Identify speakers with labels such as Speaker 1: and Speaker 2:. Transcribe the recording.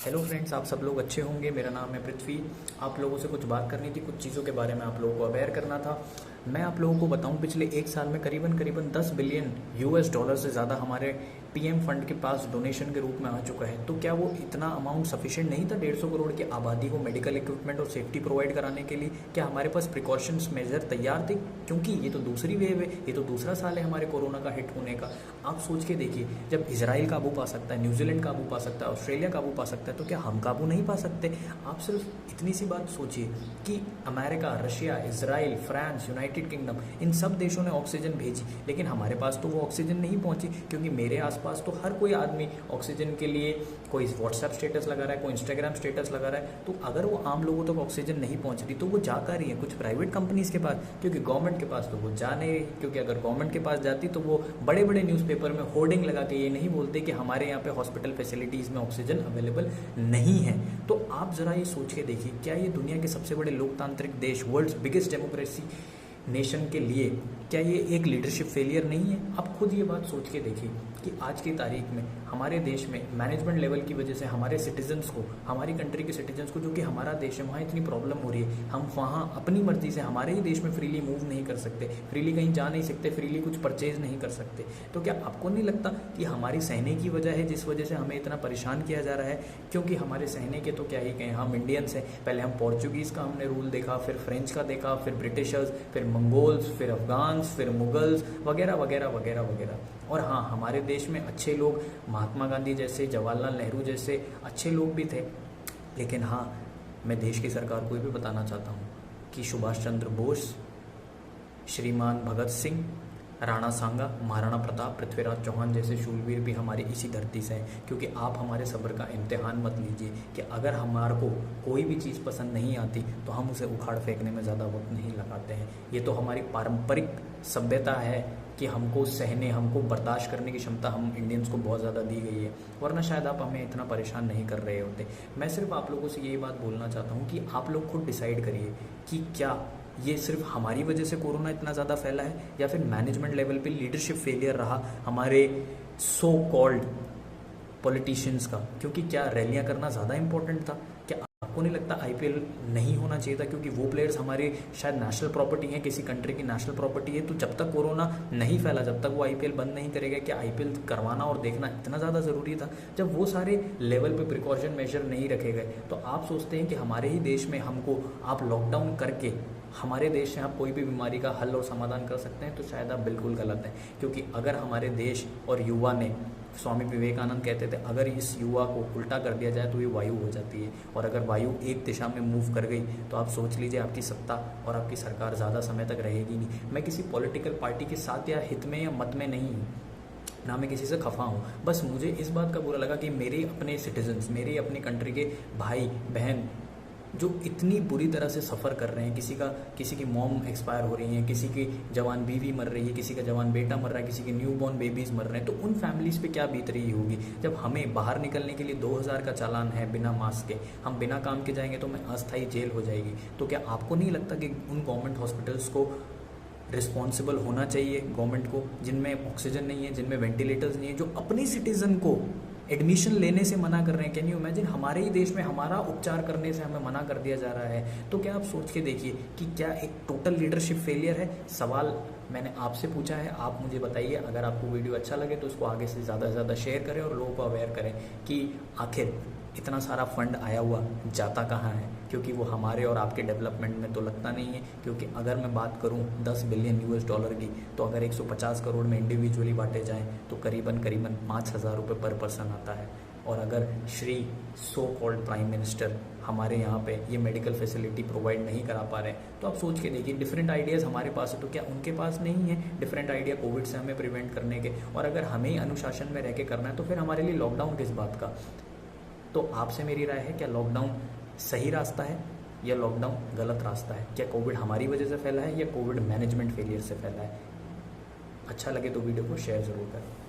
Speaker 1: Hello friends, आप सब लोग अच्छे होंगे। मेरा नाम है पृथ्वी। आप लोगों से कुछ बात करनी थी, कुछ चीज़ों के बारे में आप लोगों को अवेयर करना था। मैं आप लोगों को बताऊं, पिछले एक साल में करीबन करीबन 10 बिलियन यूएस डॉलर से ज़्यादा हमारे पीएम फंड के पास डोनेशन के रूप में आ चुका है। तो क्या वो इतना अमाउंट सफिशिएंट नहीं था 150 करोड़ की आबादी को मेडिकल इक्विपमेंट और सेफ्टी प्रोवाइड कराने के लिए? क्या हमारे पास प्रिकॉशंस मेजर तैयार थे? क्योंकि ये तो दूसरी वेव है, ये तो दूसरा साल है हमारे कोरोना का हिट होने का। आप सोच के देखिए, जब इजराइल काबू पा सकता है, न्यूजीलैंड काबू पा सकता है, ऑस्ट्रेलिया काबू पा सकता है, तो क्या हम काबू नहीं पा सकते? आप सिर्फ इतनी सी बात सोचिए कि America, Russia, Israel, France, United Kingdom, इन सब देशों ने ऑक्सीजन भेजी, लेकिन हमारे पास तो वो ऑक्सीजन नहीं पहुंची। क्योंकि मेरे आसपास तो हर कोई आदमी ऑक्सीजन के लिए कोई व्हाट्सएप स्टेटस लगा रहा है, कोई इंस्टाग्राम स्टेटस लगा रहा है। तो अगर वो आम लोगों तक ऑक्सीजन नहीं पहुंच रही तो वो जा कर रही है कुछ प्राइवेट कंपनीज के पास, क्योंकि गवर्नमेंट के पास तो वो जा नहीं रही। क्योंकि अगर गवर्नमेंट के पास जाती तो वो बड़े बड़े न्यूज़पेपर में होर्डिंग लगा के ये नहीं बोलते कि हमारे यहाँ पे हॉस्पिटल फैसिलिटीज़ में ऑक्सीजन अवेलेबल नहीं है। तो आप ज़रा ये सोच के देखिए, क्या ये दुनिया के सबसे बड़े लोकतांत्रिक देश, वर्ल्ड्स बिगेस्ट डेमोक्रेसी नेशन के लिए क्या ये एक लीडरशिप फेलियर नहीं है? आप खुद ये बात सोच के देखिए कि आज की तारीख में हमारे देश में मैनेजमेंट लेवल की वजह से हमारे सिटीजन्स को, हमारी कंट्री के सिटीजन्स को, जो कि हमारा देश है, वहाँ इतनी प्रॉब्लम हो रही है। हम वहाँ अपनी मर्जी से हमारे ही देश में फ्रीली मूव नहीं कर सकते, फ्रीली कहीं जा नहीं सकते, फ्रीली कुछ परचेज नहीं कर सकते। तो क्या आपको नहीं लगता कि हमारी सहने की वजह है जिस वजह से हमें इतना परेशान किया जा रहा है? क्योंकि हमारे सहने के तो क्या ही कहें, हम इंडियंस हैं। पहले हम पोर्चुगीज़ का हमने रूल देखा, फिर फ्रेंच का देखा, फिर ब्रिटिशर्स, फिर मंगोल्स, फिर अफगान्स, फिर मुगल्स वगैरह वगैरह वगैरह वगैरह। और हाँ, हमारे देश में अच्छे लोग, महात्मा गांधी जैसे, जवाहरलाल नेहरू जैसे अच्छे लोग भी थे। लेकिन हाँ, मैं देश की सरकार को भी बताना चाहता हूँ कि सुभाष चंद्र बोस, श्रीमान भगत सिंह, राणा सांगा, महाराणा प्रताप, पृथ्वीराज चौहान जैसे शूरवीर भी हमारी इसी धरती से हैं। क्योंकि आप हमारे सब्र का इम्तिहान मत लीजिए कि अगर हमारे को कोई भी चीज़ पसंद नहीं आती तो हम उसे उखाड़ फेंकने में ज़्यादा वक्त नहीं लगाते हैं। ये तो हमारी पारंपरिक सभ्यता है कि हमको सहने, हमको बर्दाश्त करने की क्षमता हम इंडियंस को बहुत ज़्यादा दी गई है, वरना शायद आप हमें इतना परेशान नहीं कर रहे होते। मैं सिर्फ आप लोगों से यही बात बोलना चाहता हूँ कि आप लोग खुद डिसाइड करिए कि क्या ये सिर्फ हमारी वजह से कोरोना इतना ज़्यादा फैला है, या फिर मैनेजमेंट लेवल पे लीडरशिप फेलियर रहा हमारे सो कॉल्ड पॉलिटिशियंस का? क्योंकि क्या रैलियां करना ज़्यादा इंपॉर्टेंट था? क्या आपको नहीं लगता आईपीएल नहीं होना चाहिए था? क्योंकि वो प्लेयर्स हमारे शायद नेशनल प्रॉपर्टी हैं, किसी कंट्री की नेशनल प्रॉपर्टी है। तो जब तक कोरोना नहीं फैला, जब तक वो आईपीएल बंद नहीं करेगा, क्या आईपीएल करवाना और देखना इतना ज़्यादा ज़रूरी था? जब वो सारे लेवल पे प्रिकॉशन मेजर नहीं रखे गए, तो आप सोचते हैं कि हमारे ही देश में हमको आप लॉकडाउन करके हमारे देश से आप कोई भी बीमारी का हल और समाधान कर सकते हैं? तो शायद आप बिल्कुल गलत हैं। क्योंकि अगर हमारे देश और युवा ने, स्वामी विवेकानंद कहते थे, अगर इस युवा को उल्टा कर दिया जाए तो ये वायु हो जाती है, और अगर वायु एक दिशा में मूव कर गई तो आप सोच लीजिए आपकी सत्ता और आपकी सरकार ज़्यादा समय तक रहेगी नहीं। मैं किसी पॉलिटिकल पार्टी के साथ या हित में या मत में नहीं हूँ, ना मैं किसी से खफा हूँ। बस मुझे इस बात का बुरा लगा कि मेरे अपने सिटीजन्स, मेरे अपनी कंट्री के भाई बहन जो इतनी बुरी तरह से सफ़र कर रहे हैं, किसी की मॉम एक्सपायर हो रही हैं, किसी की जवान बीवी मर रही है, किसी का जवान बेटा मर रहा है, किसी के न्यू बॉर्न बेबीज़ मर रहे हैं, तो उन फैमिलीज़ पे क्या बीत रही होगी? जब हमें बाहर निकलने के लिए 2000 का चालान है बिना मास्क के, हम बिना काम के जाएंगे तो हमें अस्थायी जेल हो जाएगी। तो क्या आपको नहीं लगता कि उन गवर्नमेंट हॉस्पिटल्स को रिस्पॉन्सिबल होना चाहिए, गवर्नमेंट को, जिनमें ऑक्सीजन नहीं है, जिनमें वेंटिलेटर्स नहीं है, जो अपने सिटीज़न को एडमिशन लेने से मना कर रहे हैं? Can you imagine? हमारे ही देश में हमारा उपचार करने से हमें मना कर दिया जा रहा है। तो क्या आप सोच के देखिए कि क्या एक टोटल लीडरशिप फेलियर है? सवाल मैंने आपसे पूछा है, आप मुझे बताइए। अगर आपको वीडियो अच्छा लगे तो उसको आगे से ज़्यादा शेयर करें और लोगों को अवेयर करें कि आखिर इतना सारा फंड आया हुआ जाता कहाँ है? क्योंकि वो हमारे और आपके डेवलपमेंट में तो लगता नहीं है। क्योंकि अगर मैं बात करूं 10 बिलियन यूएस डॉलर की, तो अगर 150 करोड़ में इंडिविजुअली बांटे जाएं तो करीबन 5,000 रुपये पर पर्सन आता है। और अगर Shri so called prime minister हमारे यहाँ पे ये मेडिकल फैसिलिटी प्रोवाइड नहीं करा पा रहे हैं, तो आप सोच के देखिए, डिफरेंट आइडियाज़ हमारे पास है, तो क्या उनके पास नहीं है डिफरेंट आइडिया कोविड से हमें प्रिवेंट करने के? और अगर हमें ही अनुशासन में रह के करना है तो फिर हमारे लिए लॉकडाउन किस बात का? तो आपसे मेरी राय है, क्या लॉकडाउन सही रास्ता है या लॉकडाउन गलत रास्ता है? क्या कोविड हमारी वजह से फैला है या कोविड मैनेजमेंट फेलियर से फैला है? अच्छा लगे तो वीडियो को शेयर ज़रूर करें।